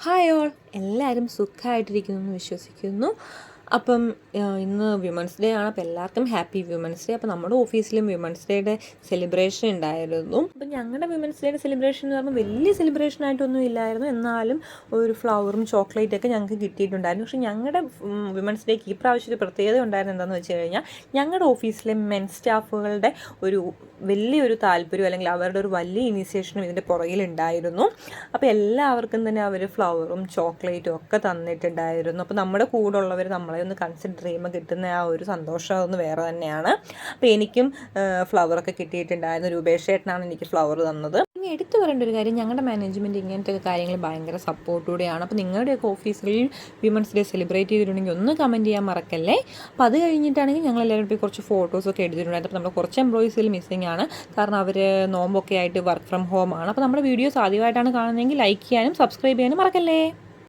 Hi all, എല്ലാവരും സുഖമായിട്ടിരിക്കുന്നു എന്ന് വിശ്വസിക്കുന്നു. അപ്പം ഇന്ന് വിമൻസ് ഡേ ആണ്. അപ്പോൾ എല്ലാവർക്കും ഹാപ്പി വിമൻസ് ഡേ. അപ്പോൾ നമ്മുടെ ഓഫീസിലും വിമൻസ് ഡേയുടെ സെലിബ്രേഷൻ ഉണ്ടായിരുന്നു. അപ്പം ഞങ്ങളുടെ വിമൻസ് ഡേയുടെ സെലിബ്രേഷൻ എന്ന് പറയുമ്പോൾ വലിയ സെലിബ്രേഷൻ ആയിട്ടൊന്നും ഇല്ലായിരുന്നു, എന്നാലും ഒരു ഫ്ലവറും ചോക്ലേറ്റൊക്കെ ഞങ്ങൾക്ക് കിട്ടിയിട്ടുണ്ടായിരുന്നു. പക്ഷേ ഞങ്ങളുടെ വിമൻസ് ഡേക്ക് ഈ പ്രാവശ്യത്തെ പ്രത്യേകത ഉണ്ടായിരുന്നു എന്താണെന്ന് വെച്ച് കഴിഞ്ഞാൽ, ഞങ്ങളുടെ ഓഫീസിലെ മെൻ സ്റ്റാഫുകളുടെ ഒരു വലിയൊരു താല്പര്യം അല്ലെങ്കിൽ അവരുടെ ഒരു വലിയ ഇനീഷ്യേഷനും ഇതിൻ്റെ പുറകിലുണ്ടായിരുന്നു. അപ്പോൾ എല്ലാവർക്കും തന്നെ അവർ ഫ്ലവറും ചോക്ലേറ്റും ഒക്കെ തന്നിട്ടുണ്ടായിരുന്നു. അപ്പോൾ നമ്മുടെ കൂടെ ഉള്ളവർ നമ്മളെ ഒന്ന് കൺസിഡർ ചെയ്യുമ്പോൾ കിട്ടുന്ന ആ ഒരു സന്തോഷം ഒന്ന് വേറെ തന്നെയാണ്. അപ്പോൾ എനിക്കും ഫ്ലവറൊക്കെ കിട്ടിയിട്ടുണ്ടായിരുന്നു. രൂപേഷേട്ടനാണ് എനിക്ക് ഫ്ലവർ തന്നത്. ഇനി എടുത്തു പറയേണ്ട ഒരു കാര്യം, ഞങ്ങളുടെ മാനേജ്മെൻറ്റ് ഇങ്ങനത്തെ കാര്യങ്ങൾ ഭയങ്കര സപ്പോർട്ടോടെയാണ്. അപ്പോൾ നിങ്ങളുടെയൊക്കെ ഓഫീസിൽ വിമൻസ് ഡേ സെലിബ്രേറ്റ് ചെയ്തിട്ടുണ്ടെങ്കിൽ ഒന്ന് കമൻറ്റ് ചെയ്യാൻ മറക്കല്ലേ. അപ്പോൾ അത് കഴിഞ്ഞിട്ടാണെങ്കിൽ ഞങ്ങളെല്ലാവരും പോയി കുറച്ച് ഫോട്ടോസൊക്കെ എടുത്തിട്ടുണ്ടായിരുന്നു. അപ്പോൾ നമ്മൾ കുറച്ച് എംപ്ലോയീസിൽ മിസ്സിംഗ് ആണ്, കാരണം അവർ നോമ്പൊക്കെ ആയിട്ട് വർക്ക് ഫ്രം ഹോം ആണ്. അപ്പോൾ നമ്മുടെ വീഡിയോസ് ആദ്യമായിട്ടാണ് കാണുന്നതെങ്കിൽ ലൈക്ക് ചെയ്യാനും സബ്സ്ക്രൈബ് ചെയ്യാനും മറക്കല്ലേ.